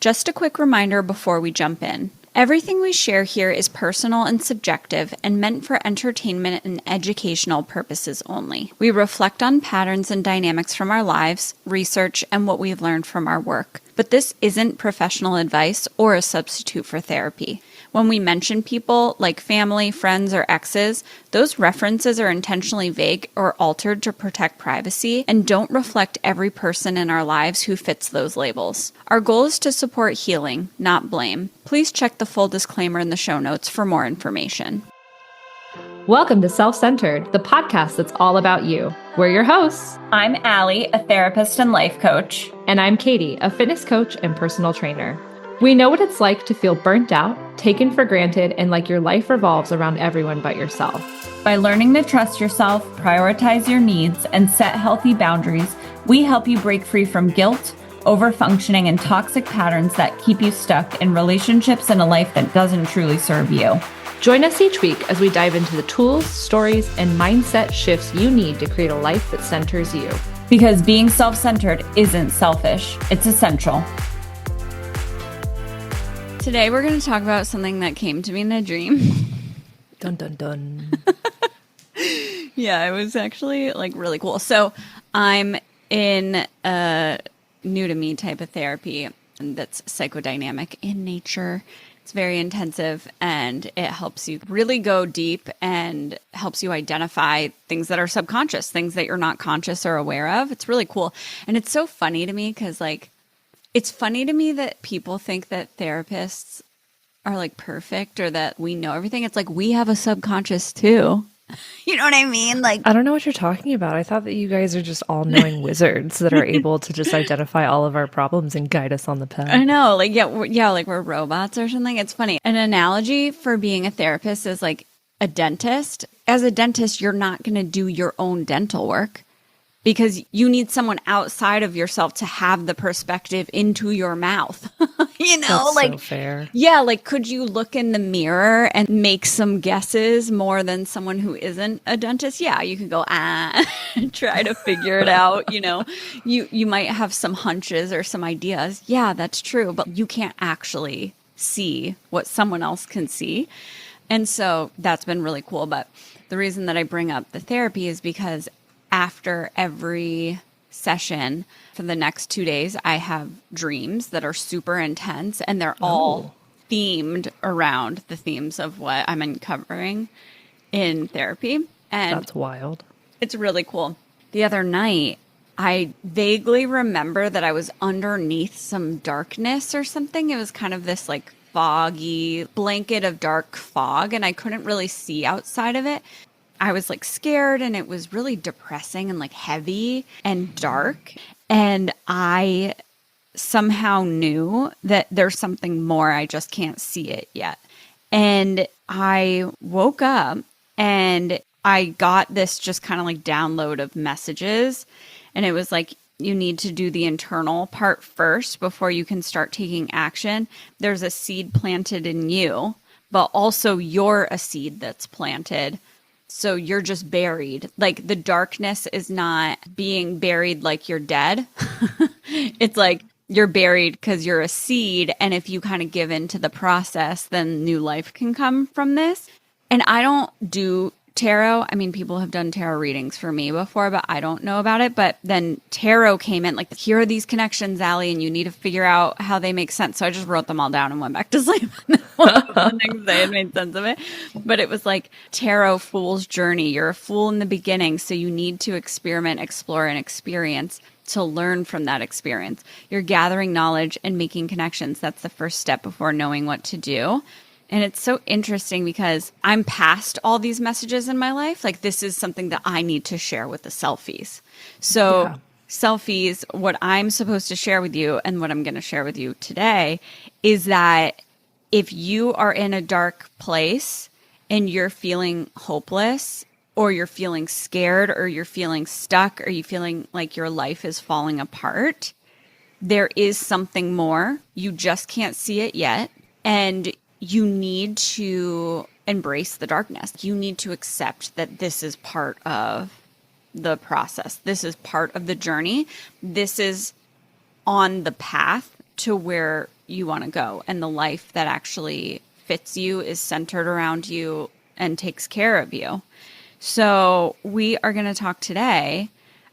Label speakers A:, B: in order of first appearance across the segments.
A: Just a quick reminder before we jump in. Everything we share here is personal and subjective and meant for entertainment and educational purposes only. We reflect on patterns and dynamics from our lives, research, and what we've learned from our work. But this isn't professional advice or a substitute for therapy. When we mention people like family, friends, or exes, those references are intentionally vague or altered to protect privacy and don't reflect every person in our lives who fits those labels. Our goal is to support healing, not blame. Please check the full disclaimer in the show notes for more information.
B: Welcome to Self-Centered, the podcast that's all about you. We're your hosts.
A: I'm Allie, a therapist and life coach.
B: And I'm Katie, a fitness coach and personal trainer. We know what it's like to feel burnt out, taken for granted, and like your life revolves around everyone but yourself.
A: By learning to trust yourself, prioritize your needs, and set healthy boundaries, we help you break free from guilt, overfunctioning, and toxic patterns that keep you stuck in relationships and a life that doesn't truly serve you.
B: Join us each week as we dive into the tools, stories, and mindset shifts you need to create a life that centers you.
A: Because being self-centered isn't selfish, it's essential. Today we're going to talk about something that came to me in a dream.
B: Dun, dun, dun.
A: Yeah, it was actually really cool. So I'm in a new to me type of therapy that's psychodynamic in nature. It's very intensive and it helps you really go deep and helps you identify things that are subconscious, things that you're not conscious or aware of. It's really cool. And it's so funny to me because it's funny to me that people think that therapists are perfect or that we know everything. It's we have a subconscious too. You know what I mean?
B: I don't know what you're talking about. I thought that you guys are just all-knowing wizards that are able to just identify all of our problems and guide us on the path.
A: I know. We're robots or something. It's funny. An analogy for being a therapist is a dentist. As a dentist, you're not going to do your own dental work because you need someone outside of yourself to have the perspective into your mouth.
B: That's so fair.
A: Yeah, could you look in the mirror and make some guesses more than someone who isn't a dentist? Yeah, you can go, try to figure it out. You might have some hunches or some ideas. Yeah, that's true. But you can't actually see what someone else can see. And so that's been really cool. But the reason that I bring up the therapy is because after every session for the next 2 days, I have dreams that are super intense and they're all themed around the themes of what I'm uncovering in therapy. And
B: that's wild.
A: It's really cool. The other night, I vaguely remember that I was underneath some darkness or something. It was kind of this foggy blanket of dark fog and I couldn't really see outside of it. I was scared and it was really depressing and heavy and dark. And I somehow knew that there's something more. I just can't see it yet. And I woke up and I got this just kind of download of messages. And it was you need to do the internal part first before you can start taking action. There's a seed planted in you, but also you're a seed that's planted. So you're just buried. The darkness is not being buried you're dead. It's you're buried because you're a seed. And if you kind of give into the process, then new life can come from this. And I don't do tarot. I mean, people have done tarot readings for me before, but I don't know about it. But then tarot came in here are these connections, Allie, and you need to figure out how they make sense. So I just wrote them all down and went back to sleep. The next day it made sense of it. But it was tarot fool's journey. You're a fool in the beginning, so you need to experiment, explore, and experience to learn from that experience. You're gathering knowledge and making connections. That's the first step before knowing what to do. And it's so interesting because I'm past all these messages in my life. This is something that I need to share with the selfies. So selfies, what I'm supposed to share with you and what I'm going to share with you today is that if you are in a dark place and you're feeling hopeless or you're feeling scared or you're feeling stuck or you feeling like your life is falling apart, there is something more. You just can't see it yet. And you need to embrace the darkness. You need to accept that this is part of the process. This is part of the journey. This is on the path to where you want to go, and the life that actually fits you is centered around you and takes care of you. So we are going to talk today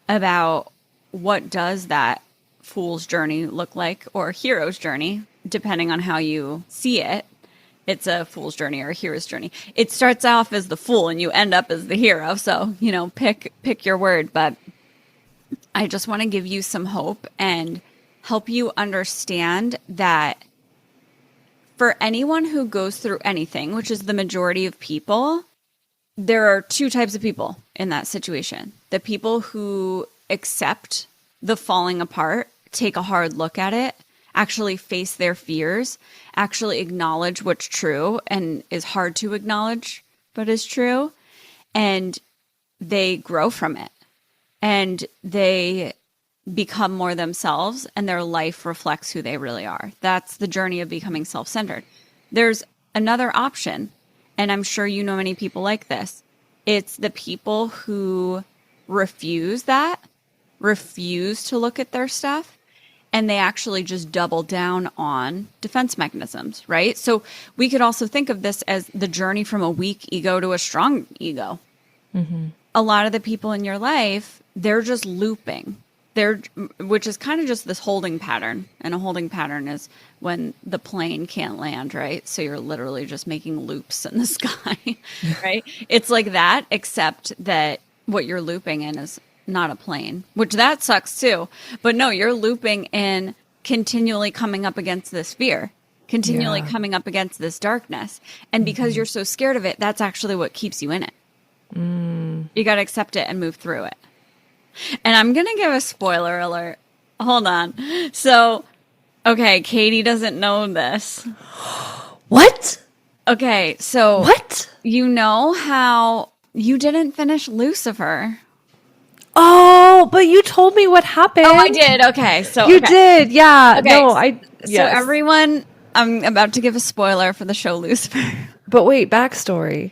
A: about what does that fool's journey look like, or hero's journey, depending on how you see it. It's a fool's journey or a hero's journey. It starts off as the fool and you end up as the hero. So, pick your word. But I just want to give you some hope and help you understand that for anyone who goes through anything, which is the majority of people, there are two types of people in that situation. The people who accept the falling apart, take a hard look at it, actually face their fears, actually acknowledge what's true and is hard to acknowledge, but is true. And they grow from it and they become more themselves, and their life reflects who they really are. That's the journey of becoming self-centered. There's another option, and I'm sure you know many people like this. It's the people who refuse to look at their stuff, and they actually just double down on defense mechanisms, right? So we could also think of this as the journey from a weak ego to a strong ego. Mm-hmm. A lot of the people in your life, they're just looping. Which is kind of just this holding pattern. And a holding pattern is when the plane can't land, right? So you're literally just making loops in the sky, right? It's like that, except that what you're looping in is not a plane, which that sucks too. But no, you're looping in continually coming up against this fear, continually coming up against this darkness. And because you're so scared of it, that's actually what keeps you in it. You got to accept it and move through it. And I'm going to give a spoiler alert. Hold on. So, okay, Katie doesn't know this.
C: What?
A: Okay, so
C: What?
A: You know how you didn't finish Lucifer?
C: Oh, but you told me what happened.
A: Oh, I did. Okay, so
C: you did, yeah.
A: Okay.
C: No, I.
A: So
C: Yes.
A: everyone, I'm about to give a spoiler for the show Lucifer.
C: But wait, backstory.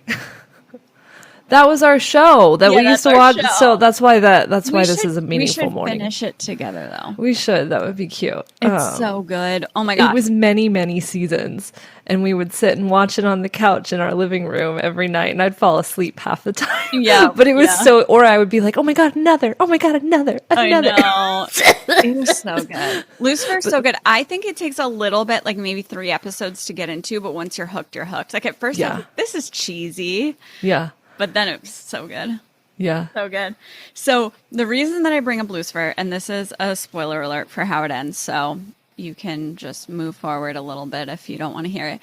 C: That was our show that we used to
A: that's our
C: watch.
A: show.
C: So that's why this is a meaningful
A: we should
C: morning.
A: Finish it together though.
C: We should. That would be cute.
A: It's so good. Oh my god!
C: It was many, many seasons, and we would sit and watch it on the couch in our living room every night, and I'd fall asleep half the time.
A: Yeah,
C: but it was or I would be like, "Oh my god, another! Oh my god, another!"
A: I know. It was so good. Lucifer's so good. I think it takes a little bit, like maybe 3 episodes to get into, but once you're hooked, you're hooked. Like at first, I was like, this is cheesy.
C: Yeah.
A: But then it was so good.
C: Yeah.
A: So good. So the reason that I bring up Lucifer, and this is a spoiler alert for how it ends, so you can just move forward a little bit if you don't want to hear it.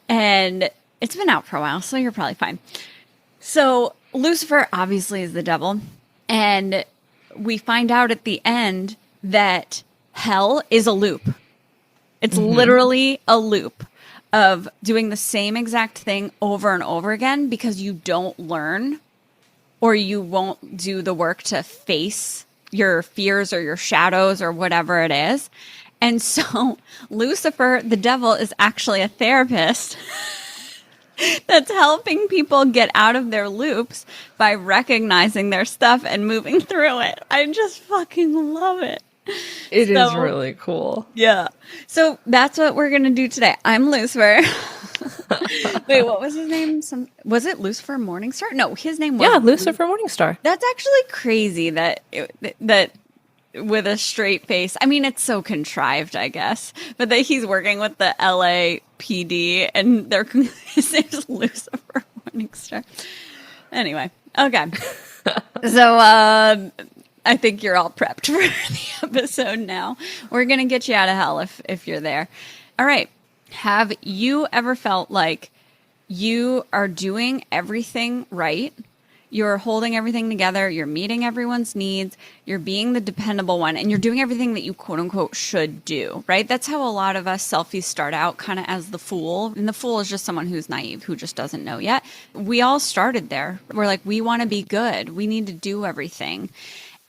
A: And it's been out for a while, so you're probably fine. So Lucifer obviously is the devil. And we find out at the end that hell is a loop. It's literally a loop of doing the same exact thing over and over again because you don't learn or you won't do the work to face your fears or your shadows or whatever it is. And so Lucifer, the devil, is actually a therapist that's helping people get out of their loops by recognizing their stuff and moving through it. I just fucking love it.
C: It is really cool.
A: Yeah. So that's what we're going to do today. I'm Lucifer. Wait, what was his name? Was it Lucifer Morningstar? No, his name was...
C: Yeah, Lucifer Morningstar.
A: That's actually crazy that with a straight face. I mean, it's so contrived, I guess. But that he's working with the LAPD and his name's Lucifer Morningstar. Anyway, okay. So, I think you're all prepped for the episode now. We're going to get you out of hell if you're there. All right. Have you ever felt like you are doing everything right? You're holding everything together. You're meeting everyone's needs. You're being the dependable one. And you're doing everything that you quote unquote should do, right? That's how a lot of us selfies start out, kind of as the fool. And the fool is just someone who's naive, who just doesn't know yet. We all started there. We're like, we want to be good. We need to do everything.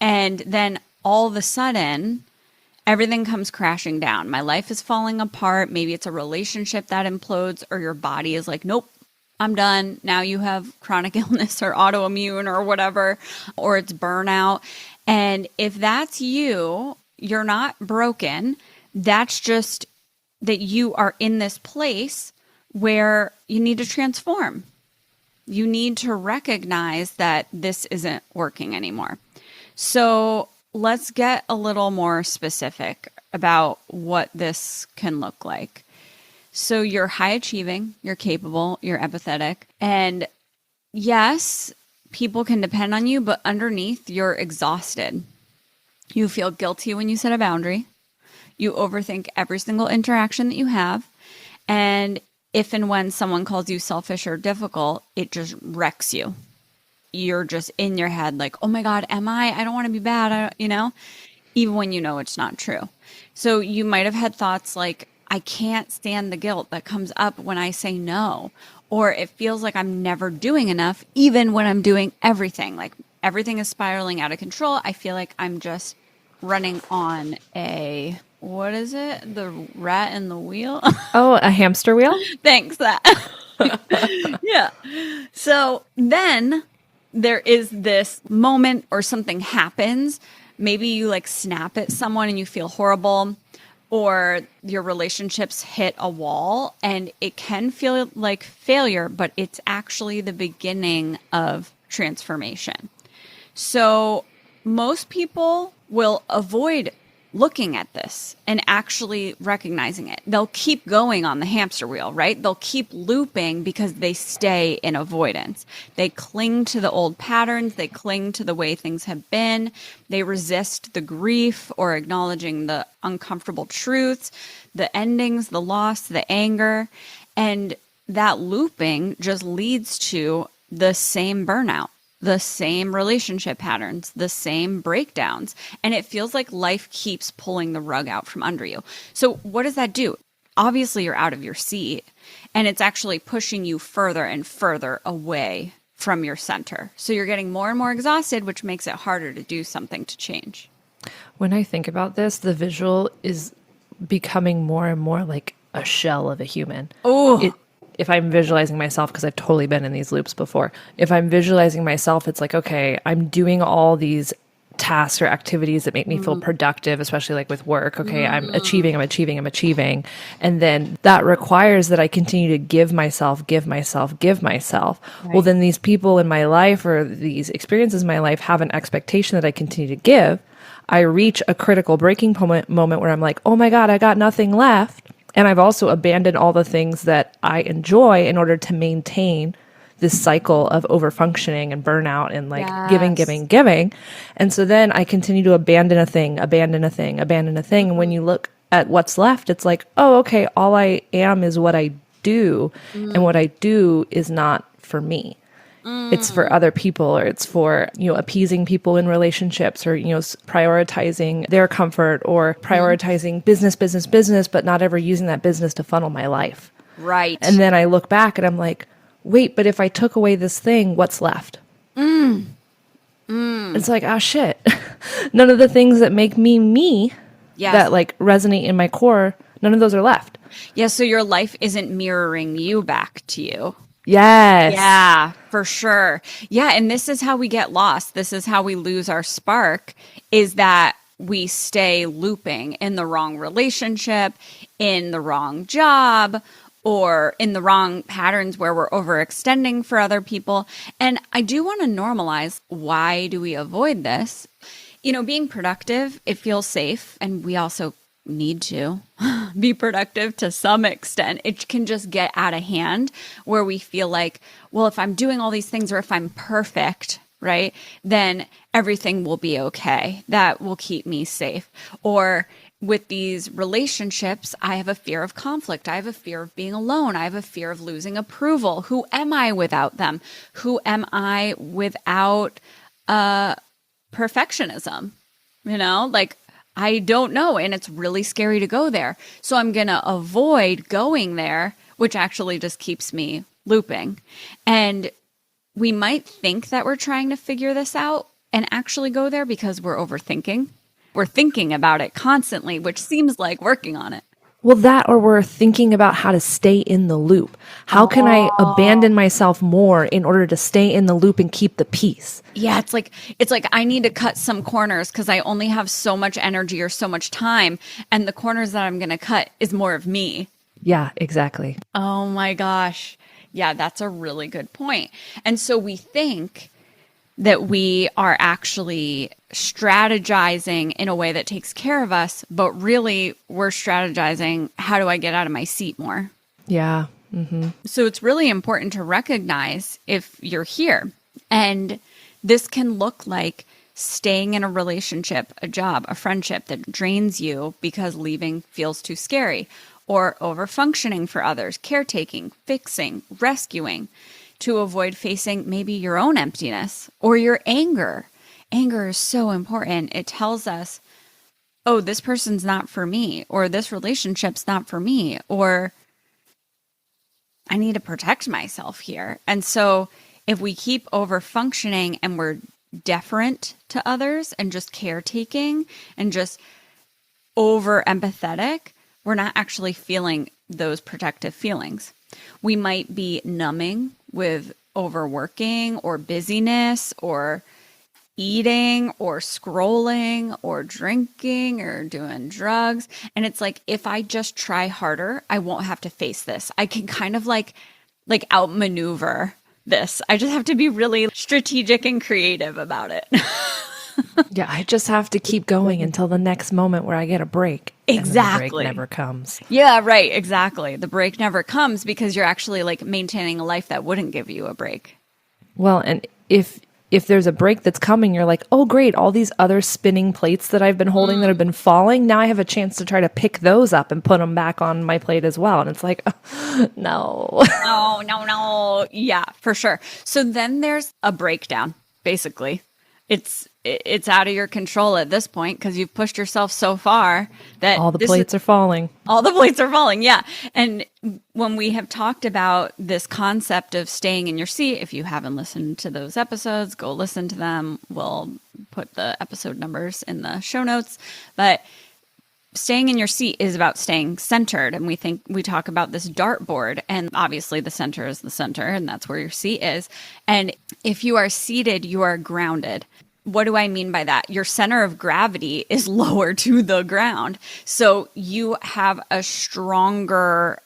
A: And then all of a sudden, everything comes crashing down. My life is falling apart. Maybe it's a relationship that implodes, or your body is like, nope, I'm done. Now you have chronic illness or autoimmune or whatever, or it's burnout. And if that's you, you're not broken. That's just that you are in this place where you need to transform. You need to recognize that this isn't working anymore. So let's get a little more specific about what this can look like. So you're high achieving, you're capable, you're empathetic, and yes, people can depend on you, but underneath you're exhausted. You feel guilty when you set a boundary. You overthink every single interaction that you have. And if and when someone calls you selfish or difficult, it just wrecks you. You're just in your head like, oh my God, am I? I don't want to be bad, even when you know it's not true. So you might have had thoughts like, I can't stand the guilt that comes up when I say no. Or it feels like I'm never doing enough, even when I'm doing everything. Like everything is spiraling out of control. I feel like I'm just running on what is it? The rat in the wheel?
C: Oh, a hamster wheel?
A: Thanks, that. Yeah. So then there is this moment or something happens. Maybe you like snap at someone and you feel horrible, or your relationships hit a wall, and it can feel like failure, but it's actually the beginning of transformation. So most people will avoid looking at this and actually recognizing it. They'll keep going on the hamster wheel, right? They'll keep looping because they stay in avoidance. They cling to the old patterns. They cling to the way things have been. They resist the grief or acknowledging the uncomfortable truths, the endings, the loss, the anger. And that looping just leads to the same burnout, the same relationship patterns, the same breakdowns. And it feels like life keeps pulling the rug out from under you. So what does that do? Obviously, you're out of your seat, and it's actually pushing you further and further away from your center. So you're getting more and more exhausted, which makes it harder to do something to change.
C: When I think about this, the visual is becoming more and more like a shell of a human.
A: Oh,
C: If I'm visualizing myself, because I've totally been in these loops before, if I'm visualizing myself, it's like, okay, I'm doing all these tasks or activities that make me feel productive, especially like with work. Okay, I'm achieving. And then that requires that I continue to give myself. Right. Well, then these people in my life or these experiences in my life have an expectation that I continue to give. I reach a critical breaking moment where I'm like, oh my God, I got nothing left. And I've also abandoned all the things that I enjoy in order to maintain this cycle of overfunctioning and burnout and like giving. And so then I continue to abandon a thing. And when you look at what's left, it's like, oh, okay, all I am is what I do. And what I do is not for me. It's for other people, or it's for, appeasing people in relationships, or, prioritizing their comfort, or prioritizing business, but not ever using that business to funnel my life.
A: right.
C: And then I look back and I'm like, wait, but if I took away this thing, what's left? It's like, oh shit. None of the things that make me that like resonate in my core, none of those are left.
A: Yeah, so your life isn't mirroring you back to you.
C: Yes.
A: Yeah, for sure. Yeah, and this is how we get lost. This is how we lose our spark, is that we stay looping in the wrong relationship, in the wrong job, or in the wrong patterns where we're overextending for other people. And I do want to normalize, why do we avoid this? Being productive, it feels safe, and we also need to be productive to some extent. It can just get out of hand where we feel like, well, if I'm doing all these things, or if I'm perfect, right, then everything will be okay. That will keep me safe. Or with these relationships, I have a fear of conflict. I have a fear of being alone. I have a fear of losing approval. Who am I without them? Who am I without perfectionism? I don't know, and it's really scary to go there. So I'm going to avoid going there, which actually just keeps me looping. And we might think that we're trying to figure this out and actually go there because we're overthinking. We're thinking about it constantly, which seems like working on it.
C: Well, that, or we're thinking about how to stay in the loop. How can I abandon myself more in order to stay in the loop and keep the peace?
A: Yeah, it's like I need to cut some corners because I only have so much energy or so much time, and the corners that I'm going to cut is more of me.
C: Yeah, exactly.
A: Oh my gosh. Yeah, that's a really good point. And so we think that we are actually strategizing in a way that takes care of us, but really we're strategizing, how do I get out of my seat more?
C: Yeah.
A: So it's really important to recognize if you're here. And this can look like staying in a relationship, a job, a friendship that drains you because leaving feels too scary, or over-functioning for others, caretaking, fixing, rescuing, to avoid facing maybe your own emptiness or your anger. Anger is so important. It tells us, oh, this person's not for me, or this relationship's not for me, or I need to protect myself here. And so if we keep over functioning and we're deferent to others and just caretaking and just over empathetic, we're not actually feeling those protective feelings. We might be numbing with overworking or busyness or eating or scrolling or drinking or doing drugs. And it's like, if I just try harder, I won't have to face this. I can kind of like outmaneuver this. I just have to be really strategic and creative about it.
C: Yeah, I just have to keep going until the next moment where I get a break.
A: Exactly.
C: And the break never comes.
A: Yeah, right. Exactly. The break never comes because you're actually like maintaining a life that wouldn't give you a break.
C: Well, and if there's a break that's coming, you're like, oh, great, all these other spinning plates that I've been holding that have been falling, now I have a chance to try to pick those up and put them back on my plate as well. And it's like, no.
A: No. Yeah, for sure. So then there's a breakdown, basically. It's out of your control at this point because you've pushed yourself so far that
C: all the plates are falling.
A: All the plates are falling, yeah. And when we have talked about this concept of staying in your seat, if you haven't listened to those episodes, go listen to them. We'll put the episode numbers in the show notes. But staying in your seat is about staying centered. And we talk about this dartboard, and obviously the center is the center, and that's where your seat is. And if you are seated, you are grounded. What do I mean by that? Your center of gravity is lower to the ground. So you have a stronger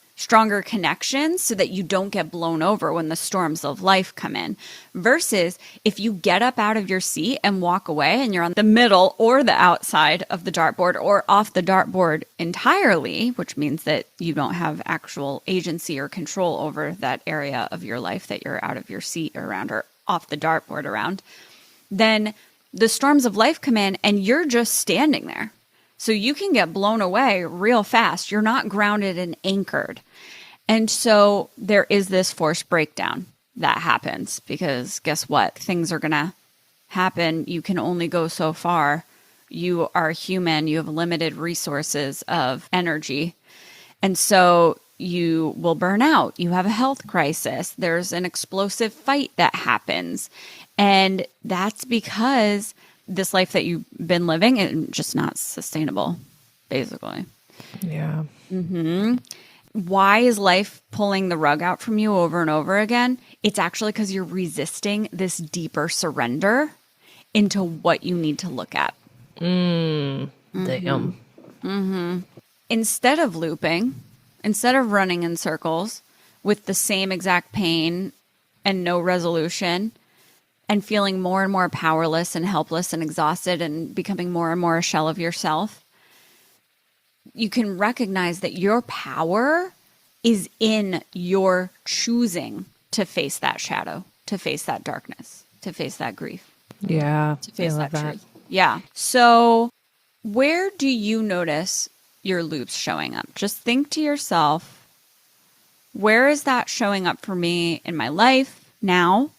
A: connection so that you don't get blown over when the storms of life come in. Versus if you get up out of your seat and walk away and you're on the middle or the outside of the dartboard or off the dartboard entirely, which means that you don't have actual agency or control over that area of your life that you're out of your seat around or off the dartboard around, then the storms of life come in and you're just standing there. So you can get blown away real fast. You're not grounded and anchored. And so there is this forced breakdown that happens because guess what? Things are going to happen. You can only go so far. You are human. You have limited resources of energy. And so you will burn out. You have a health crisis. There's an explosive fight that happens. And that's because this life that you've been living is just not sustainable, basically.
C: Yeah.
A: Mm-hmm. Why is life pulling the rug out from you over and over again? It's actually because you're resisting this deeper surrender into what you need to look at.
C: Damn.
A: Mm-hmm. Instead of looping, instead of running in circles with the same exact pain and no resolution, and feeling more and more powerless and helpless and exhausted and becoming more and more a shell of yourself, you can recognize that your power is in your choosing to face that shadow, to face that darkness, to face that grief.
C: Yeah.
A: To face
C: I love
A: that truth. Yeah. So where do you notice your loops showing up? Just think to yourself, where is that showing up for me in my life now?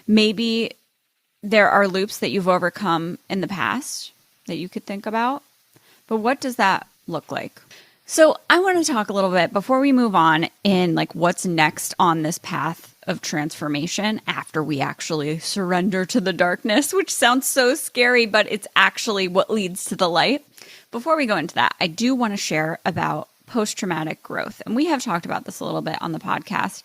A: Maybe there are loops that you've overcome in the past that you could think about, but what does that look like? So I want to talk a little bit before we move on in like what's next on this path of transformation after we actually surrender to the darkness, which sounds so scary, but it's actually what leads to the light. Before we go into that, I do want to share about post-traumatic growth. And we have talked about this a little bit on the podcast.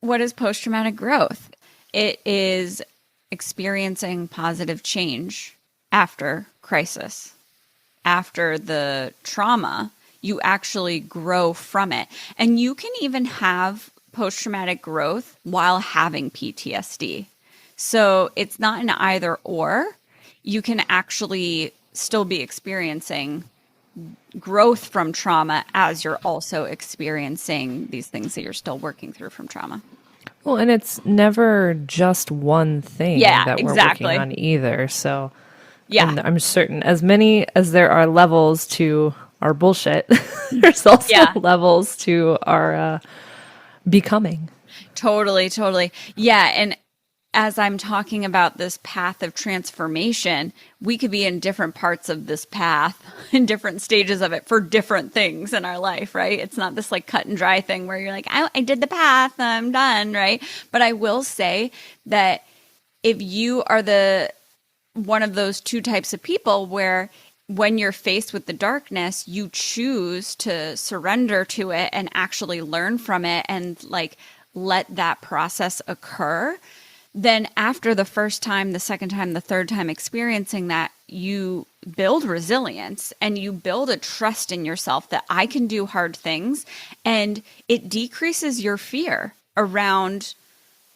A: What is post-traumatic growth? It is experiencing positive change after crisis. After the trauma, you actually grow from it. And you can even have post-traumatic growth while having PTSD. So it's not an either or. You can actually still be experiencing growth from trauma as you're also experiencing these things that you're still working through from trauma.
C: Well, and it's never just one thing that we're working on either. So and I'm certain as many as there are levels to our bullshit, there's also levels to our becoming.
A: Totally. Yeah. And as I'm talking about this path of transformation, we could be in different parts of this path, in different stages of it for different things in our life, right? It's not this like cut and dry thing where you're like, I did the path, I'm done, right? But I will say that if you are one of those two types of people where when you're faced with the darkness, you choose to surrender to it and actually learn from it and like let that process occur, then after the first time, the second time, the third time experiencing that, you build resilience and you build a trust in yourself that I can do hard things, and it decreases your fear around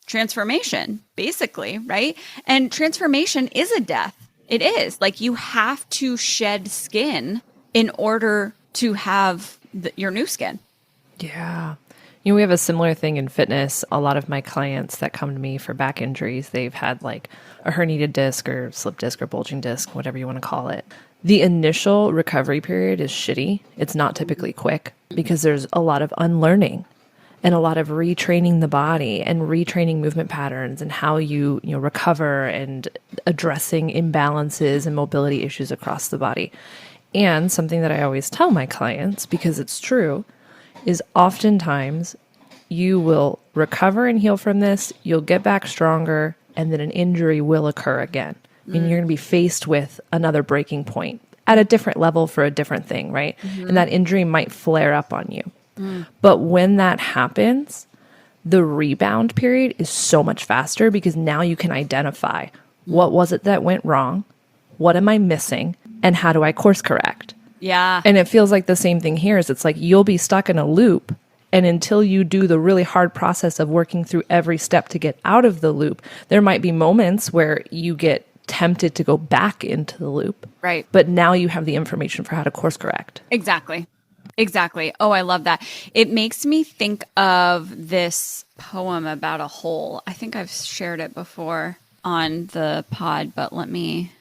A: transformation, basically, right? And transformation is a death. It is. Like you have to shed skin in order to have your new skin.
C: Yeah. You know, we have a similar thing in fitness. A lot of my clients that come to me for back injuries, they've had like a herniated disc or slip disc or bulging disc, whatever you want to call it. The initial recovery period is shitty. It's not typically quick because there's a lot of unlearning and a lot of retraining the body and retraining movement patterns and how you recover and addressing imbalances and mobility issues across the body. And something that I always tell my clients, because it's true, is oftentimes you will recover and heal from this, you'll get back stronger, and then an injury will occur again. I mean, you're going to be faced with another breaking point at a different level for a different thing, right? And that injury might flare up on you. But when that happens, the rebound period is so much faster because now you can identify what was it that went wrong, what am I missing, and how do I course correct?
A: Yeah.
C: And it feels like the same thing here is it's like you'll be stuck in a loop, and until you do the really hard process of working through every step to get out of the loop, there might be moments where you get tempted to go back into the loop.
A: Right.
C: But now you have the information for how to course correct.
A: Exactly. Oh, I love that. It makes me think of this poem about a hole. I think I've shared it before on the pod, but let me...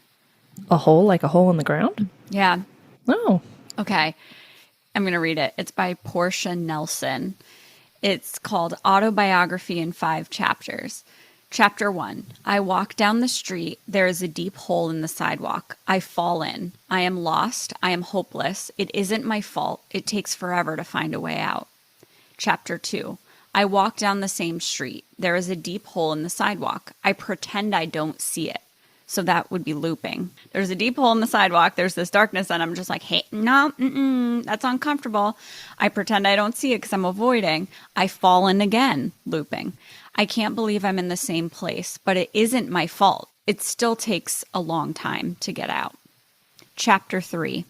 C: A hole, like a hole in the ground?
A: Yeah.
C: Oh.
A: Okay. I'm going to read it. It's by Portia Nelson. It's called Autobiography in 5 Chapters. Chapter 1. I walk down the street. There is a deep hole in the sidewalk. I fall in. I am lost. I am hopeless. It isn't my fault. It takes forever to find a way out. Chapter 2. I walk down the same street. There is a deep hole in the sidewalk. I pretend I don't see it. So that would be looping. There's a deep hole in the sidewalk. There's this darkness, and I'm just like, hey, no, that's uncomfortable. I pretend I don't see it because I'm avoiding. I fall in again, looping. I can't believe I'm in the same place, but it isn't my fault. It still takes a long time to get out. Chapter 3.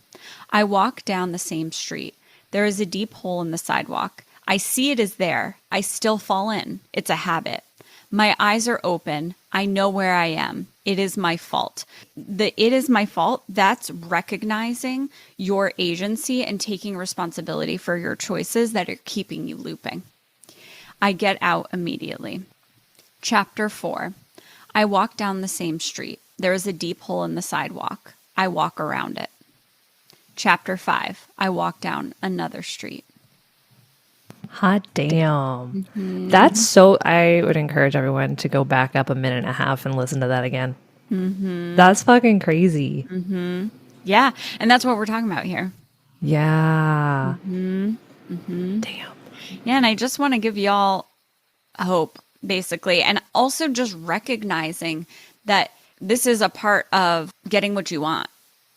A: I walk down the same street. There is a deep hole in the sidewalk. I see it is there. I still fall in. It's a habit. My eyes are open. I know where I am. It is my fault. The it is my fault, that's recognizing your agency and taking responsibility for your choices that are keeping you looping. I get out immediately. Chapter 4. I walk down the same street. There is a deep hole in the sidewalk. I walk around it. Chapter 5. I walk down another street.
C: Hot damn. That's so, I would encourage everyone to go back up a minute and a half and listen to that again. That's fucking crazy.
A: Yeah. And that's what we're talking about here.
C: Yeah.
A: Damn. Yeah. And I just want to give y'all hope, basically. And also just recognizing that this is a part of getting what you want.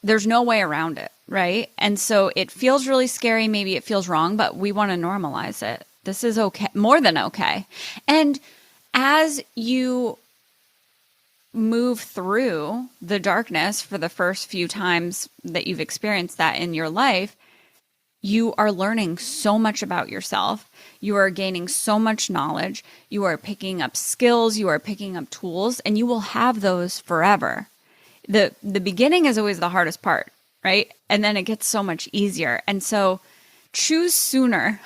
A: there's no way around it, right? And so it feels really scary. Maybe it feels wrong, but we want to normalize it. This is okay, more than okay. And as you move through the darkness for the first few times that you've experienced that in your life, you are learning so much about yourself. You are gaining so much knowledge. You are picking up skills. You are picking up tools, and you will have those forever. The beginning is always the hardest part, right? And then it gets so much easier. And so choose sooner,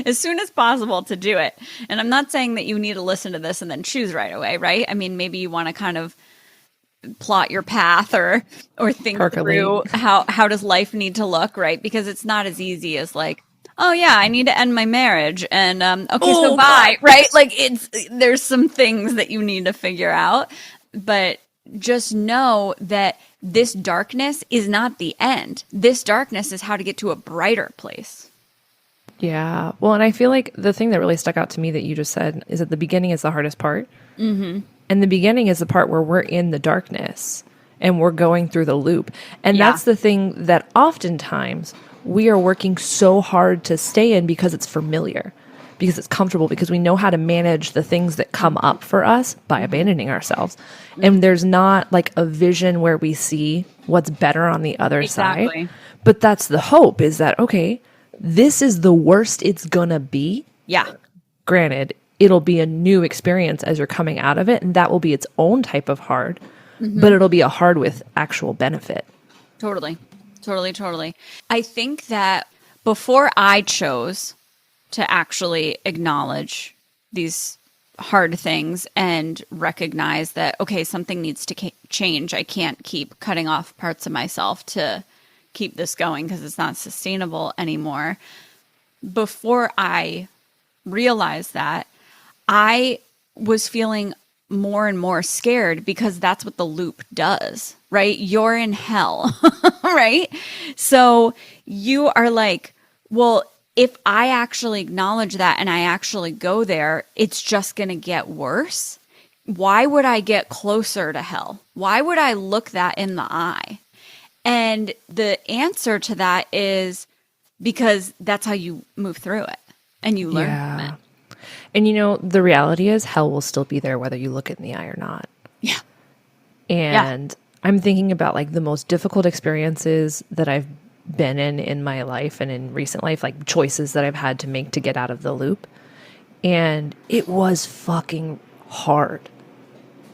A: as soon as possible to do it. And I'm not saying that you need to listen to this and then choose right away, right? I mean, maybe you want to kind of plot your path or think through how does life need to look, right? Because it's not as easy as like, oh yeah, I need to end my marriage and okay, so bye, right? Like there's some things that you need to figure out, but just know that this darkness is not the end. This darkness is how to get to a brighter place.
C: Yeah. Well, and I feel like the thing that really stuck out to me that you just said is that the beginning is the hardest part. Mm-hmm. And the beginning is the part where we're in the darkness and we're going through the loop. And that's the thing that oftentimes we are working so hard to stay in because it's familiar, because it's comfortable, because we know how to manage the things that come up for us by abandoning ourselves. And there's not like a vision where we see what's better on the other side. But that's the hope, is that, okay, this is the worst it's gonna be.
A: Yeah.
C: Granted, it'll be a new experience as you're coming out of it, and that will be its own type of hard, but it'll be a hard with actual benefit.
A: Totally. I think that before I chose to actually acknowledge these hard things and recognize that, okay, something needs to change. I can't keep cutting off parts of myself to keep this going because it's not sustainable anymore. Before I realized that, I was feeling more and more scared because that's what the loop does, right? You're in hell, right? So you are like, well, if I actually acknowledge that and I actually go there, it's just going to get worse. Why would I get closer to hell? Why would I look that in the eye? And the answer to that is because that's how you move through it and you learn from it.
C: And you know, the reality is hell will still be there whether you look it in the eye or not.
A: Yeah.
C: And I'm thinking about like the most difficult experiences that I've been in my life and in recent life, like choices that I've had to make to get out of the loop. And it was fucking hard.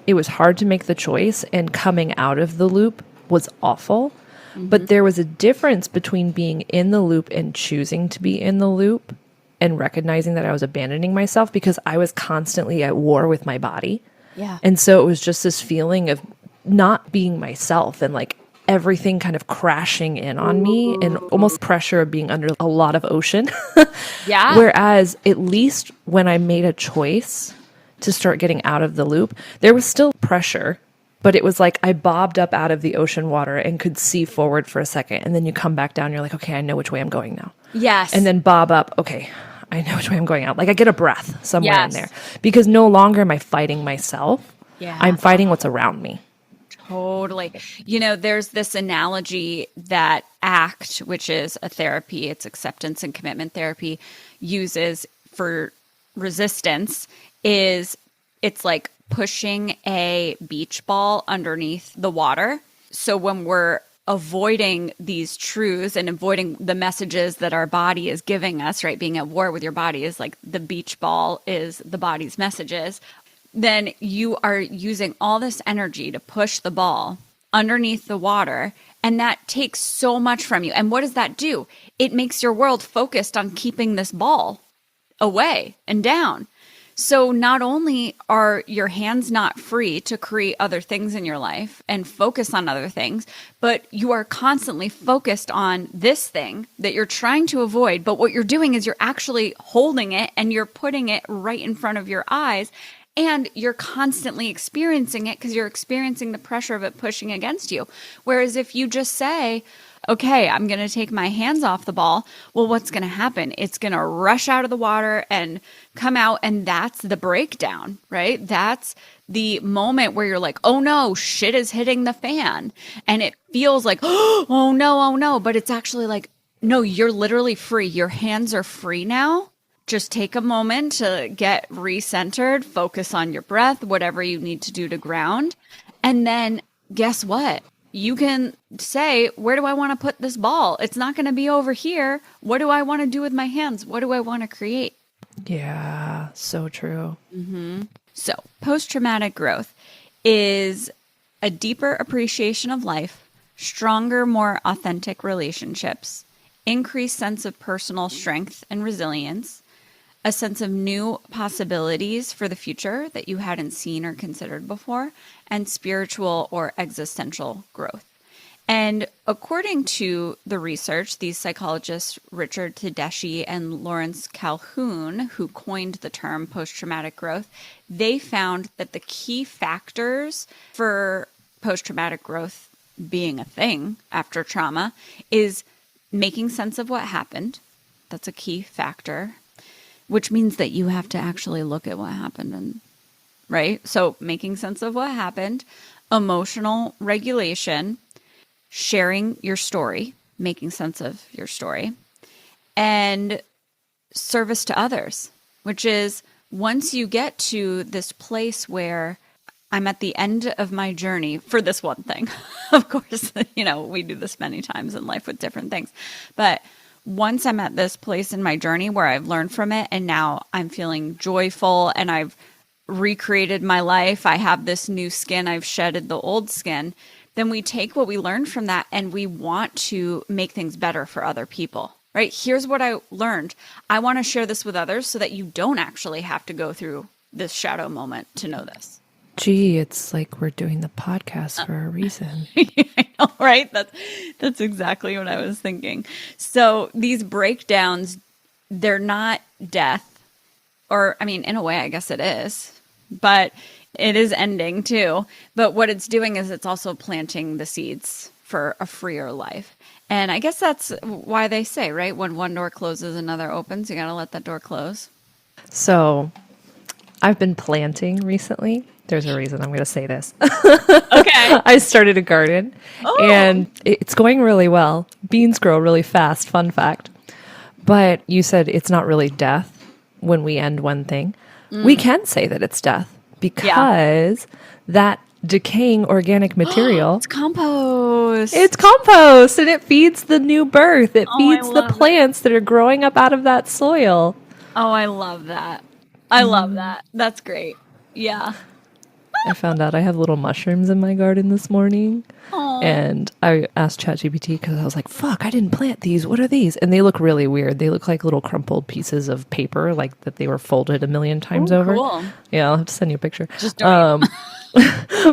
C: It was hard to make the choice, and coming out of the loop was awful. But there was a difference between being in the loop and choosing to be in the loop and recognizing that I was abandoning myself, because I was constantly at war with my body.
A: Yeah.
C: And so it was just this feeling of not being myself and like everything kind of crashing in on me and almost pressure of being under a lot of ocean.
A: Yeah.
C: Whereas at least when I made a choice to start getting out of the loop, there was still pressure, but it was like I bobbed up out of the ocean water and could see forward for a second. And then you come back down, you're like, okay, I know which way I'm going now.
A: Yes.
C: And then bob up, okay, I know which way I'm going out. Like I get a breath somewhere in there, because no longer am I fighting myself.
A: Yeah.
C: I'm fighting what's around me.
A: Totally. You know, there's this analogy that ACT, which is a therapy, it's acceptance and commitment therapy, uses for resistance, is it's like pushing a beach ball underneath the water. So when we're avoiding these truths and avoiding the messages that our body is giving us, right? Being at war with your body is like the beach ball is the body's messages. Then you are using all this energy to push the ball underneath the water. And that takes so much from you. And what does that do? It makes your world focused on keeping this ball away and down. So not only are your hands not free to create other things in your life and focus on other things, but you are constantly focused on this thing that you're trying to avoid. But what you're doing is you're actually holding it and you're putting it right in front of your eyes. And you're constantly experiencing it because you're experiencing the pressure of it pushing against you. Whereas if you just say, okay, I'm going to take my hands off the ball. Well, what's going to happen? It's going to rush out of the water and come out. And that's the breakdown, right? That's the moment where you're like, oh no, shit is hitting the fan. And it feels like, oh no. But it's actually like, no, you're literally free. Your hands are free now. Just take a moment to get recentered, focus on your breath, whatever you need to do to ground. And then guess what? You can say, where do I want to put this ball? It's not going to be over here. What do I want to do with my hands? What do I want to create?
C: Yeah, so true.
A: So, post-traumatic growth is a deeper appreciation of life, stronger, more authentic relationships, increased sense of personal strength and resilience, a sense of new possibilities for the future that you hadn't seen or considered before, and spiritual or existential growth. And according to the research, these psychologists, Richard Tedeschi and Lawrence Calhoun, who coined the term post-traumatic growth, they found that the key factors for post-traumatic growth being a thing after trauma is making sense of what happened. That's a key factor, which means that you have to actually look at what happened, and right? So making sense of what happened, emotional regulation, sharing your story, making sense of your story, and service to others, which is once you get to this place where I'm at the end of my journey for this one thing. Of course, we do this many times in life with different things. But once I'm at this place in my journey where I've learned from it and now I'm feeling joyful and I've recreated my life, I have this new skin, I've shedded the old skin, then we take what we learned from that and we want to make things better for other people, right? Here's what I learned. I want to share this with others so that you don't actually have to go through this shadow moment to know this.
C: Gee, it's like we're doing the podcast for a reason.
A: I know, right? That's exactly what I was thinking. So these breakdowns, they're not death, or I mean, in a way, I guess it is, but it is ending too. But what it's doing is it's also planting the seeds for a freer life. And I guess that's why they say, right? When one door closes, another opens. You got to let that door close.
C: So I've been planting recently. There's a reason I'm going to say this.
A: Okay.
C: I started a garden and it's going really well. Beans grow really fast, fun fact. But you said it's not really death when we end one thing. We can say that it's death because that decaying organic material.
A: It's compost.
C: It's compost and it feeds the new birth. It
A: Oh,
C: feeds
A: I
C: the
A: love
C: plants that are growing up out of that soil.
A: Oh, I love that. I love that. That's great. Yeah.
C: I found out I have little mushrooms in my garden this morning.
A: Aww.
C: And I asked ChatGPT because I was like, fuck, I didn't plant these. What are these? And they look really weird. They look like little crumpled pieces of paper, like that they were folded a million times over.
A: Cool.
C: Yeah, I'll have to send you a picture.
A: Just don't.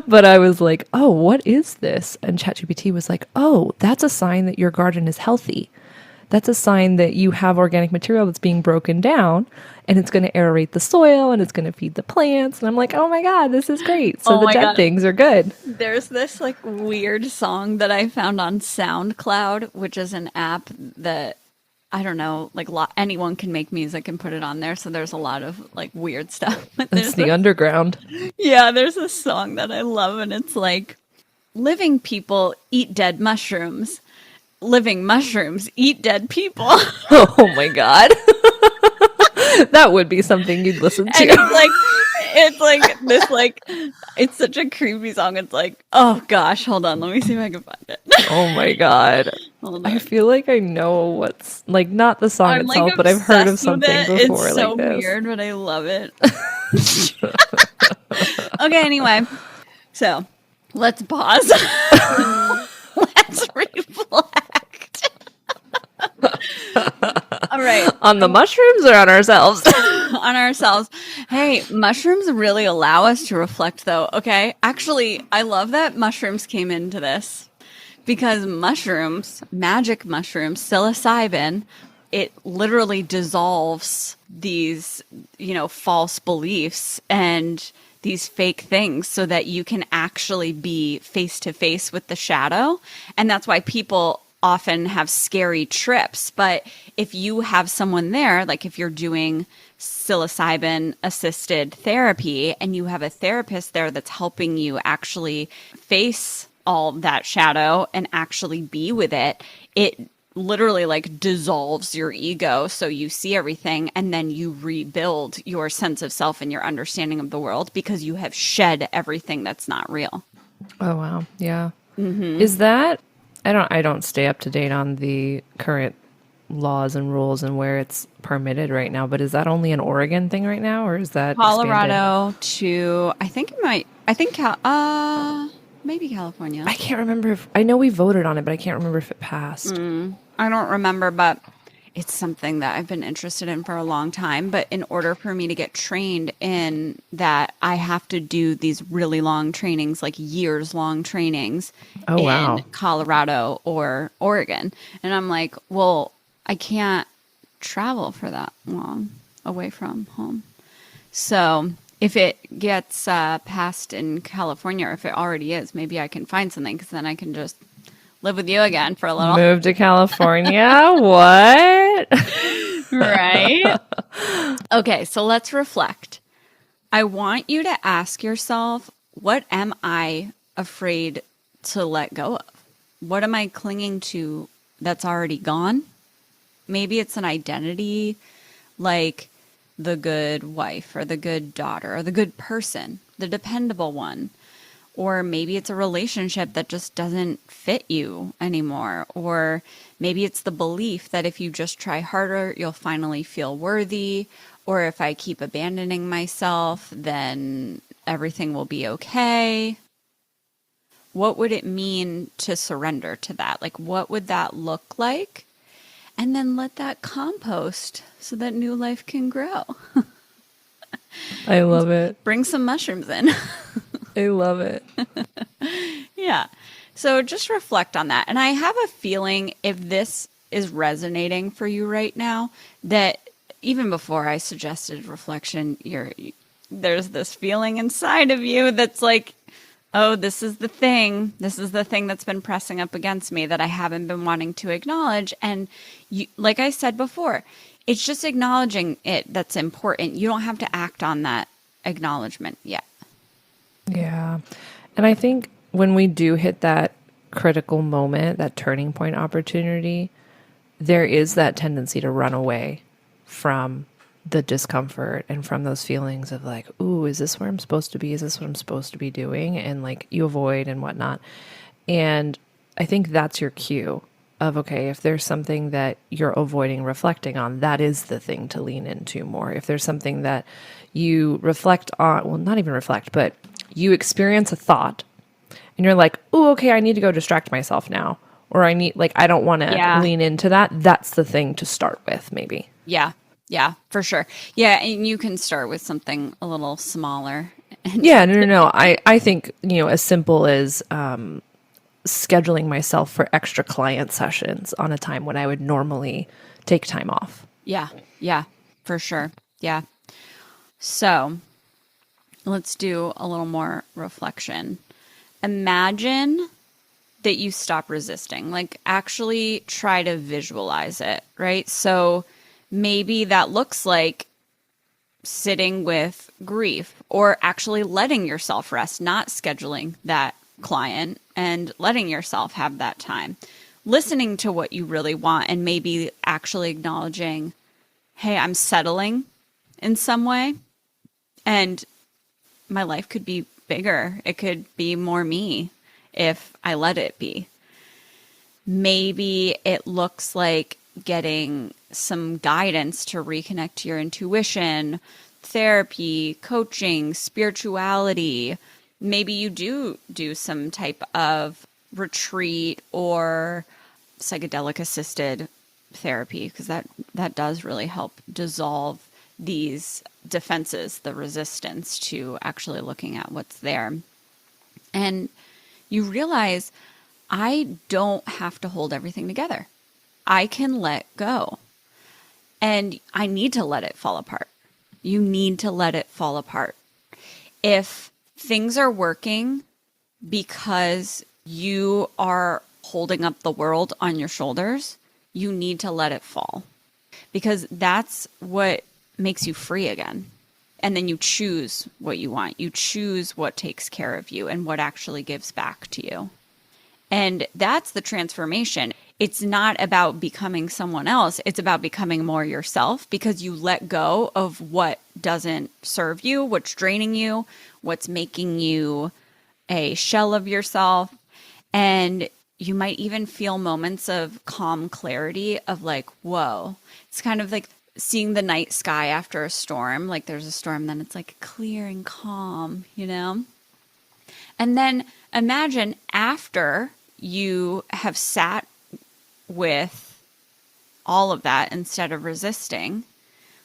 C: But I was like, oh, what is this? And ChatGPT was like, oh, that's a sign that your garden is healthy. That's a sign that you have organic material that's being broken down and it's going to aerate the soil and it's going to feed the plants. And I'm like, oh my God, this is great. So the dead things are good.
A: There's this like weird song that I found on SoundCloud, which is an app that I don't know, like anyone can make music and put it on there. So there's a lot of like weird stuff.
C: It's the underground.
A: Yeah, there's a song that I love and it's like, living people eat dead mushrooms. Living mushrooms eat dead people.
C: Oh my God. That would be something you'd listen to.
A: And it's such a creepy song. It's like, oh gosh, hold on. Let me see if I can find it.
C: Oh my God.
A: Hold on.
C: I feel like I know what's like, not the song
A: I'm
C: itself,
A: like
C: but I've heard of
A: obsessed with
C: something
A: it.
C: before
A: It's so
C: like this.
A: weird, but I love it. Okay, anyway. So let's pause. Let's reflect. All right.
C: On the mushrooms or on ourselves?
A: On ourselves. Hey, mushrooms really allow us to reflect, though. Okay. Actually, I love that mushrooms came into this because mushrooms, magic mushrooms, psilocybin, it literally dissolves these, false beliefs and these fake things so that you can actually be face to face with the shadow. And that's why people often have scary trips. But if you have someone there, like if you're doing psilocybin assisted therapy and you have a therapist there that's helping you actually face all that shadow and actually be with it, it literally like dissolves your ego so you see everything, and then you rebuild your sense of self and your understanding of the world because you have shed everything that's not real.
C: Oh, wow. Yeah. Is that, I don't stay up to date on the current laws and rules and where it's permitted right now, but is that only an Oregon thing right now, or is that expanded?
A: Colorado to, I think it might, I think, maybe California.
C: I can't remember if, I know we voted on it, but I can't remember if it passed.
A: I don't remember, but it's something that I've been interested in for a long time. But in order for me to get trained in that, I have to do these really long trainings, like years long trainings
C: Oh,
A: in
C: wow.
A: Colorado or Oregon. And I'm like, well, I can't travel for that long away from home. So if it gets passed in California, or if it already is, maybe I can find something, because then I can just live with you again for a little.
C: Move to California? What?
A: Right? Okay, so let's reflect. I want you to ask yourself, what am I afraid to let go of? What am I clinging to that's already gone? Maybe it's an identity, like the good wife or the good daughter or the good person, the dependable one. Or maybe it's a relationship that just doesn't fit you anymore. Or maybe it's the belief that if you just try harder, you'll finally feel worthy. Or if I keep abandoning myself, then everything will be okay. What would it mean to surrender to that? Like, what would that look like? And then let that compost so that new life can grow.
C: I love it.
A: Bring some mushrooms in.
C: I love it.
A: Yeah. So just reflect on that. And I have a feeling, if this is resonating for you right now, that even before I suggested reflection, there's this feeling inside of you that's like, oh, this is the thing. This is the thing that's been pressing up against me that I haven't been wanting to acknowledge. And you, like I said before, it's just acknowledging it that's important. You don't have to act on that acknowledgement yet.
C: Yeah. And I think when we do hit that critical moment, that turning point opportunity, there is that tendency to run away from the discomfort and from those feelings of like, ooh, is this where I'm supposed to be? Is this what I'm supposed to be doing? And like you avoid and whatnot. And I think that's your cue of, okay, if there's something that you're avoiding reflecting on, that is the thing to lean into more. If there's something that you reflect on, well, not even reflect, but you experience a thought and you're like, oh, okay, I need to go distract myself now. Or I need, like, I don't want to lean into that. That's the thing to start with, maybe.
A: Yeah. Yeah, for sure. Yeah. And you can start with something a little smaller.
C: Yeah, no. I think, as simple as scheduling myself for extra client sessions on a time when I would normally take time off.
A: Yeah. Yeah, for sure. Yeah. So let's do a little more reflection. Imagine that you stop resisting, like actually try to visualize it, right? So maybe that looks like sitting with grief or actually letting yourself rest, not scheduling that client and letting yourself have that time, listening to what you really want, and maybe actually acknowledging, hey, I'm settling in some way and my life could be bigger. It could be more me if I let it be. Maybe it looks like getting some guidance to reconnect to your intuition, therapy, coaching, spirituality. Maybe you do some type of retreat or psychedelic assisted therapy, because that does really help dissolve these defenses, the resistance to actually looking at what's there. And you realize, I don't have to hold everything together. I can let go. And I need to let it fall apart. You need to let it fall apart. If things are working because you are holding up the world on your shoulders, you need to let it fall, because that's what makes you free again. And then you choose what you want. You choose what takes care of you and what actually gives back to you. And that's the transformation. It's not about becoming someone else. It's about becoming more yourself, because you let go of what doesn't serve you, what's draining you, what's making you a shell of yourself. And you might even feel moments of calm clarity of like, whoa, it's kind of like seeing the night sky after a storm. Like there's a storm, then it's like clear and calm, you know? And then imagine after you have sat with all of that instead of resisting,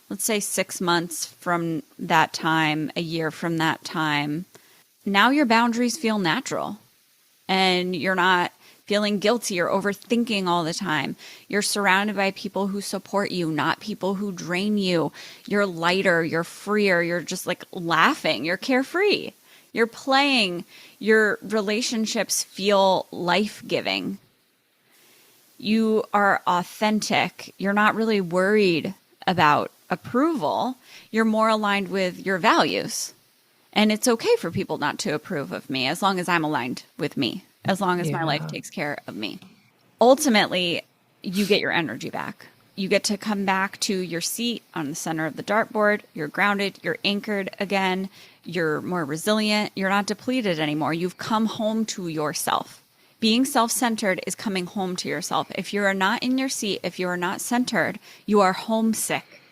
A: let's say 6 months from that time, a year from that time, now your boundaries feel natural and you're not feeling guilty or overthinking all the time. You're surrounded by people who support you, not people who drain you. You're lighter, you're freer, you're just like laughing, you're carefree. You're playing, your relationships feel life-giving. You are authentic. You're not really worried about approval. You're more aligned with your values. And it's okay for people not to approve of me as long as I'm aligned with me, as long as my life takes care of me. Ultimately, you get your energy back. You get to come back to your seat on the center of the dartboard. You're grounded. You're anchored again. You're more resilient. You're not depleted anymore. You've come home to yourself. Being self-centered is coming home to yourself. If you are not in your seat, if you are not centered, you are homesick,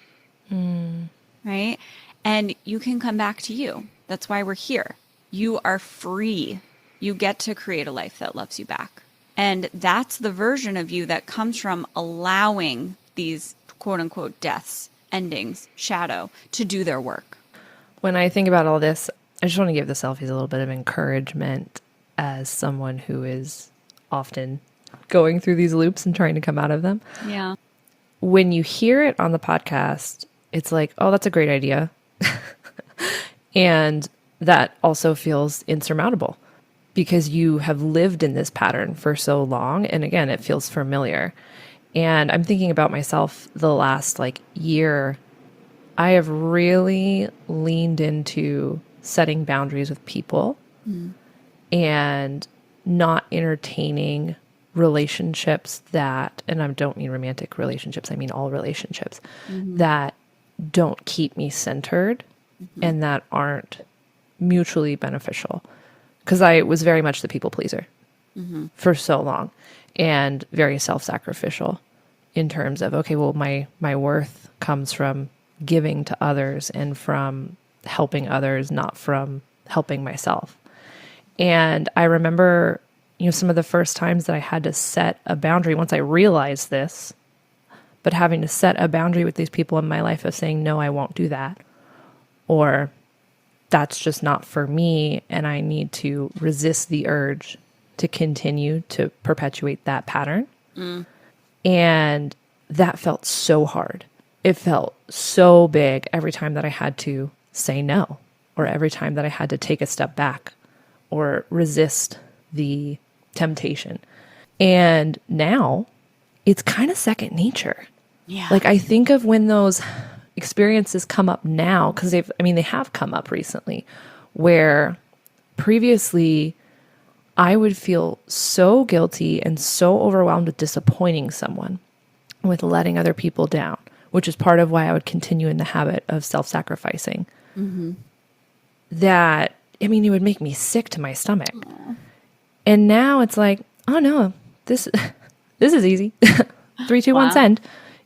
A: right? And you can come back to you. That's why we're here. You are free. You get to create a life that loves you back. And that's the version of you that comes from allowing these quote unquote deaths, endings, shadow to do their work.
C: When I think about all this, I just want to give the selfies a little bit of encouragement as someone who is often going through these loops and trying to come out of them.
A: Yeah.
C: When you hear it on the podcast, it's like, oh, that's a great idea. And that also feels insurmountable because you have lived in this pattern for so long. And again, it feels familiar. And I'm thinking about myself the last year. I have really leaned into setting boundaries with people and not entertaining relationships that, and I don't mean romantic relationships, I mean all relationships that don't keep me centered and that aren't mutually beneficial. Because I was very much the people pleaser for so long and very self-sacrificial in terms of, okay, well, my worth comes from giving to others and from helping others, not from helping myself. And I remember, some of the first times that I had to set a boundary once I realized this, but having to set a boundary with these people in my life of saying, no, I won't do that. Or that's just not for me. And I need to resist the urge to continue to perpetuate that pattern. And that felt so hard. It felt so big every time that I had to say no, or every time that I had to take a step back or resist the temptation. And now it's kind of second nature.
A: Yeah.
C: I think of when those experiences come up now, because they have come up recently, where previously I would feel so guilty and so overwhelmed with disappointing someone, with letting other people down, which is part of why I would continue in the habit of self-sacrificing. That, it would make me sick to my stomach. And now it's like, oh no, this is easy. 3, 2, 1, send,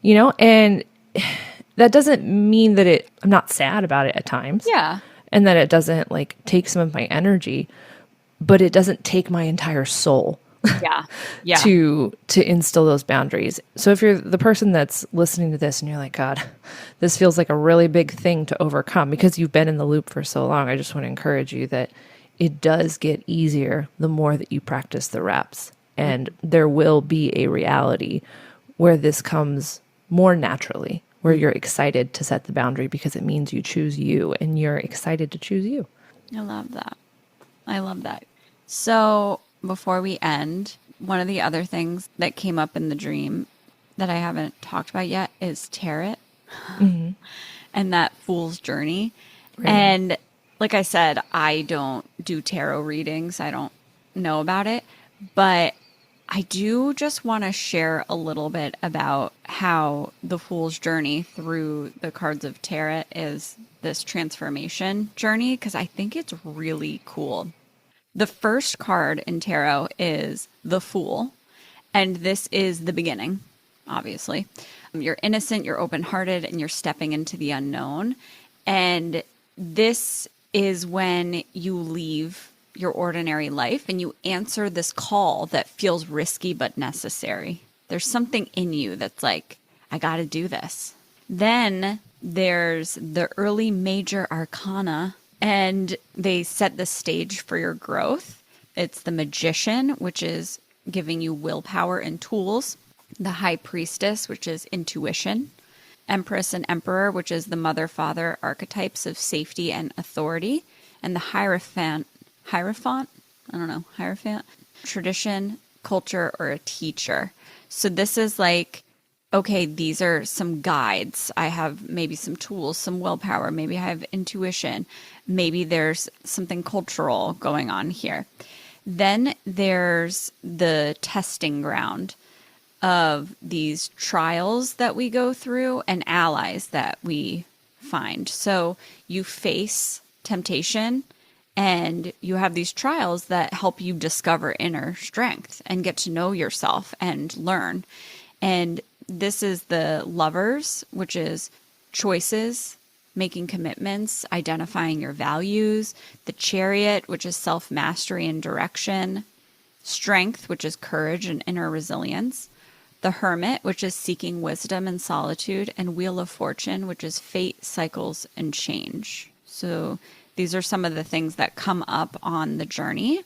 C: and that doesn't mean that I'm not sad about it at times.
A: Yeah.
C: And that it doesn't take some of my energy, but it doesn't take my entire soul. Yeah. to instill those boundaries. So if you're the person that's listening to this and you're like, God, this feels like a really big thing to overcome because you've been in the loop for so long, I just want to encourage you that it does get easier the more that you practice the reps. And there will be a reality where this comes more naturally, where you're excited to set the boundary because it means you choose you and you're excited to choose you.
A: I love that. So before we end, one of the other things that came up in the dream that I haven't talked about yet is tarot and that fool's journey.
C: Right.
A: And like I said, I don't do tarot readings. I don't know about it, but I do just want to share a little bit about how the fool's journey through the cards of tarot is this transformation journey, because I think it's really cool. The first card in tarot is the Fool, and this is the beginning, obviously. You're innocent, you're open-hearted, and you're stepping into the unknown. And this is when you leave your ordinary life and you answer this call that feels risky but necessary. There's something in you that's like, I got to do this. Then there's the early major arcana, and they set the stage for your growth. It's the Magician, which is giving you willpower and tools. The High Priestess, which is intuition. Empress and Emperor, which is the mother-father archetypes of safety and authority. And the Hierophant, tradition, culture, or a teacher. So this is like, okay, these are some guides. I have maybe some tools, some willpower. Maybe I have intuition. Maybe there's something cultural going on here. Then there's the testing ground of these trials that we go through and allies that we find. So you face temptation and you have these trials that help you discover inner strength and get to know yourself and learn. And this is the Lovers, which is choices, making commitments, identifying your values. The Chariot, which is self-mastery and direction. Strength, which is courage and inner resilience. The Hermit, which is seeking wisdom and solitude. And Wheel of Fortune, which is fate, cycles, and change. So these are some of the things that come up on the journey.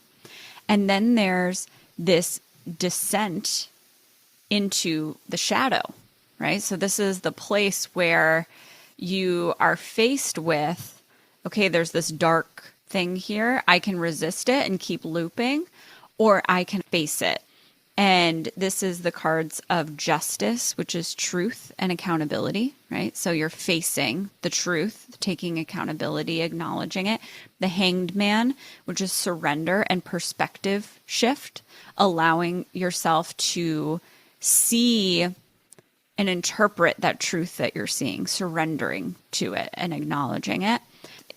A: And then there's this descent into the shadow, right? So this is the place where you are faced with, okay, there's this dark thing here. I can resist it and keep looping, or I can face it. And this is the cards of Justice, which is truth and accountability, right? So you're facing the truth, taking accountability, acknowledging it. The Hanged Man, which is surrender and perspective shift, allowing yourself to see and interpret that truth that you're seeing, surrendering to it and acknowledging it.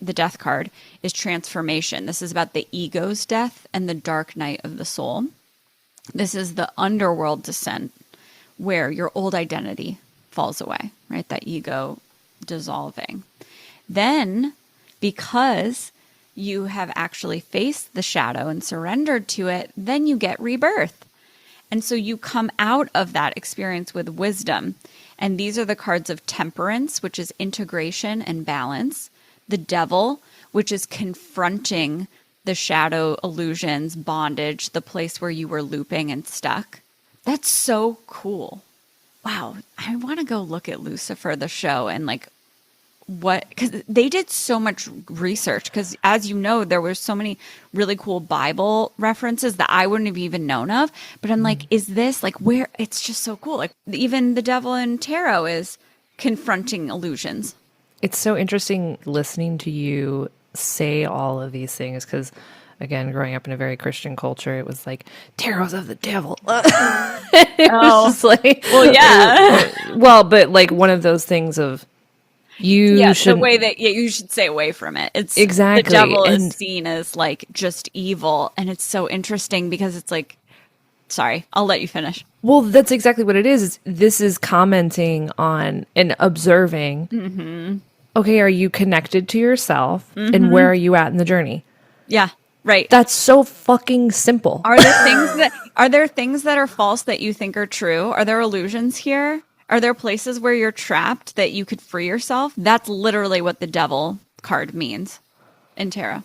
A: The Death card is transformation. This is about the ego's death and the dark night of the soul. This is the underworld descent, where your old identity falls away, right? That ego dissolving. Then, because you have actually faced the shadow and surrendered to it, then you get rebirth. And so you come out of that experience with wisdom. And these are the cards of Temperance, which is integration and balance. The Devil, which is confronting the shadow illusions, bondage, the place where you were looping and stuck. That's so cool. Wow. I want to go look at Lucifer, the show, and like because they did so much research, because as you know, there were so many really cool Bible references that I wouldn't have even known of. But I'm like, is this like where it's just so cool? Like even the devil in tarot is confronting illusions.
C: It's so interesting listening to you say all of these things, because again, growing up in a very Christian culture, it was like tarot's of the devil. It was just like,
A: well, yeah.
C: Well, but like one of those things of
A: the way that you should stay away from it. It's
C: exactly
A: the devil is seen as like just evil, and it's so interesting because it's like, sorry, I'll let you finish.
C: Well, that's exactly what it is. This is commenting on and observing. Mm-hmm. Okay, are you connected to yourself, and where are you at in the journey?
A: Yeah, right.
C: That's so fucking simple.
A: Are there things that are false that you think are true? Are there illusions here? Are there places where you're trapped that you could free yourself? That's literally what the devil card means in tarot.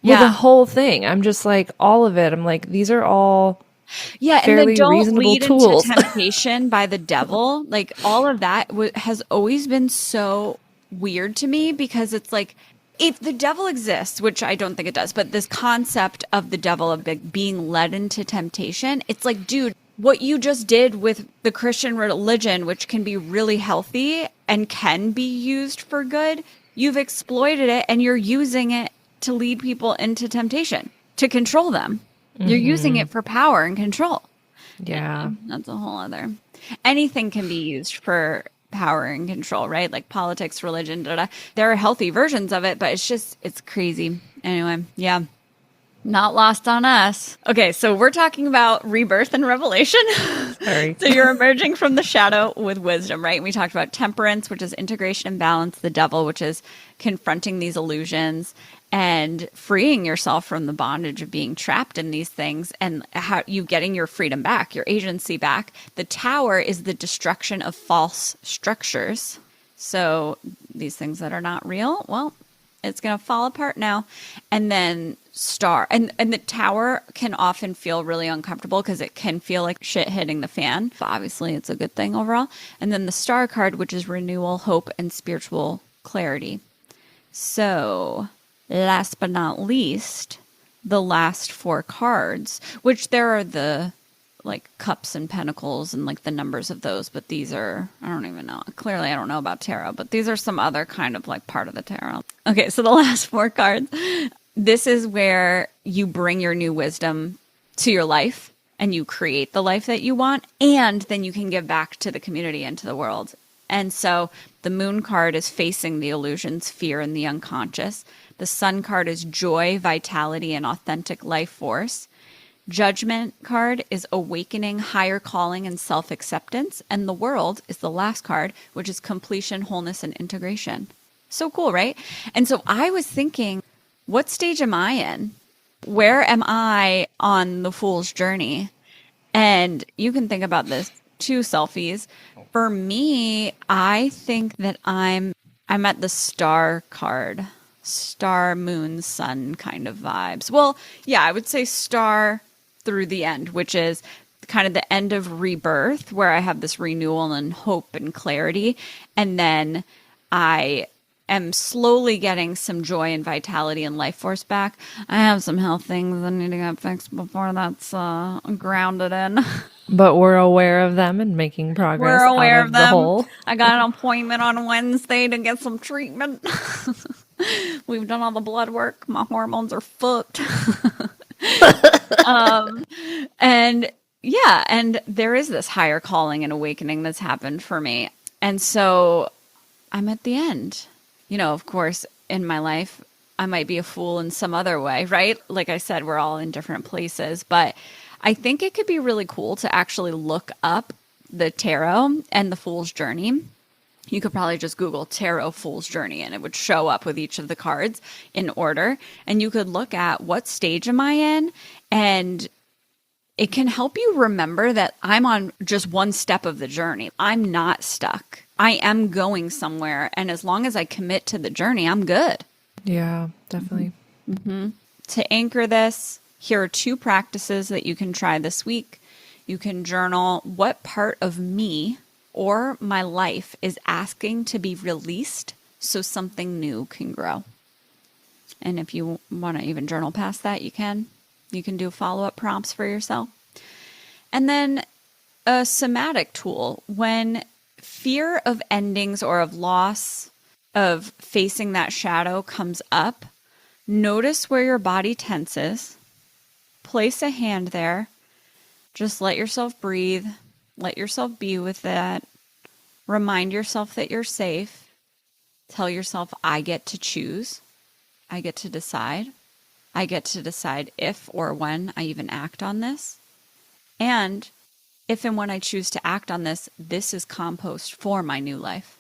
C: Well, the whole thing. I'm just like, all of it. I'm like, these are all fairly
A: and then don't
C: reasonable
A: lead
C: tools.
A: into temptation by the devil. Like all of that has always been so weird to me, because it's like if the devil exists, which I don't think it does, but this concept of the devil of being led into temptation, it's like, dude, what you just did with the Christian religion, which can be really healthy and can be used for good, you've exploited it and you're using it to lead people into temptation, to control them. You're using it for power and control.
C: Yeah.
A: That's a whole other. Anything can be used for power and control, right? Like politics, religion, da, da. There are healthy versions of it, but it's crazy. Anyway, yeah. Not lost on us. Okay, so we're talking about rebirth and revelation.
C: Sorry.
A: So you're emerging from the shadow with wisdom, right? We talked about temperance, which is integration and balance, the devil, which is confronting these illusions and freeing yourself from the bondage of being trapped in these things, and how you getting your freedom back, your agency back. The tower is the destruction of false structures. So these things that are not real, well, it's going to fall apart now. And then star. And the tower can often feel really uncomfortable because it can feel like shit hitting the fan. But obviously, it's a good thing overall. And then the star card, which is renewal, hope, and spiritual clarity. So last but not least, the last 4 cards, which there are the like cups and pentacles and like the numbers of those, but these are, I don't even know. Clearly I don't know about tarot, but these are some other kind of like part of the tarot. Okay, so the last 4 cards, this is where you bring your new wisdom to your life and you create the life that you want, and then you can give back to the community and to the world. And so the moon card is facing the illusions, fear, and the unconscious. The sun card is joy, vitality, and authentic life force. Judgment card is awakening, higher calling, and self-acceptance. And the world is the last card, which is completion, wholeness, and integration. So cool, right? And so I was thinking, what stage am I in? Where am I on the fool's journey? And you can think about this too, selfies. For me, I think that I'm at the star card. Star, moon, sun kind of vibes. Well, yeah, I would say star through the end, which is kind of the end of rebirth, where I have this renewal and hope and clarity. And then I am slowly getting some joy and vitality and life force back. I have some health things that need to get fixed before that's grounded in.
C: But we're aware of them and making progress.
A: We're aware
C: out
A: of
C: the
A: them.
C: hole.
A: I got an appointment on Wednesday to get some treatment. We've done all the blood work. My hormones are fucked. And yeah, and there is this higher calling and awakening that's happened for me. And so I'm at the end. You know, of course, in my life, I might be a fool in some other way, right? Like I said, we're all in different places, but I think it could be really cool to actually look up the tarot and the fool's journey. You could probably just Google tarot fool's journey and it would show up with each of the cards in order. And you could look at what stage am I in, and it can help you remember that I'm on just one step of the journey. I'm not stuck. I am going somewhere. And as long as I commit to the journey, I'm good.
C: Yeah, definitely.
A: To anchor this, here are 2 practices that you can try this week. You can journal what part of me or my life is asking to be released so something new can grow. And if you want to even journal past that, you can. You can do follow-up prompts for yourself. And then a somatic tool. When fear of endings or of loss, of facing that shadow comes up, notice where your body tenses. Place a hand there. Just let yourself breathe. Let yourself be with that. Remind yourself that you're safe. Tell yourself, I get to choose. I get to decide. I get to decide if or when I even act on this. And if and when I choose to act on this, this is compost for my new life.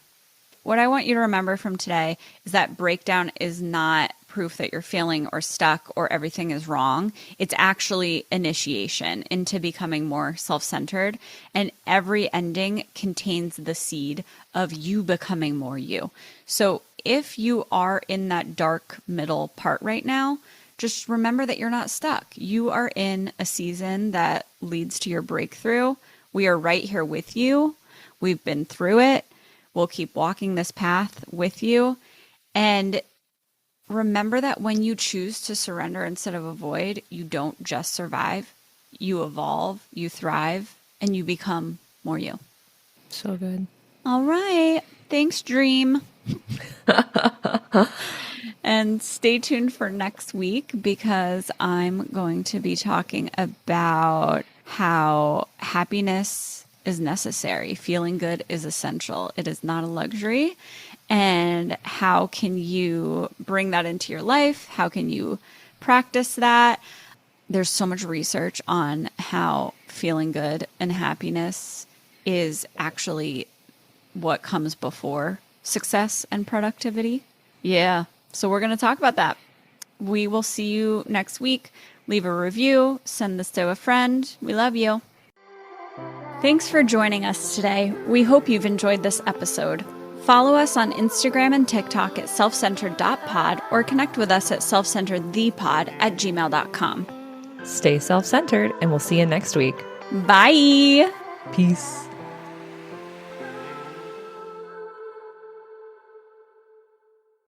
A: What I want you to remember from today is that breakdown is not proof that you're failing or stuck or everything is wrong. It's actually initiation into becoming more self-centered. And every ending contains the seed of you becoming more you. So if you are in that dark middle part right now, just remember that you're not stuck. You are in a season that leads to your breakthrough. We are right here with you. We've been through it. We'll keep walking this path with you. And remember that when you choose to surrender instead of avoid, you don't just survive, you evolve, you thrive, and you become more you.
C: So good.
A: All right. Thanks, Dream. And stay tuned for next week because I'm going to be talking about how happiness is necessary. Feeling good is essential. It is not a luxury. And how can you bring that into your life? How can you practice that? There's so much research on how feeling good and happiness is actually what comes before success and productivity. Yeah. So we're going to talk about that. We will see you next week. Leave a review, send this to a friend. We love you. Thanks for joining us today. We hope you've enjoyed this episode. Follow us on Instagram and TikTok at self-centered.pod or connect with us at self-centeredthepod@gmail.com.
C: Stay self-centered, and we'll see you next week.
A: Bye.
C: Peace.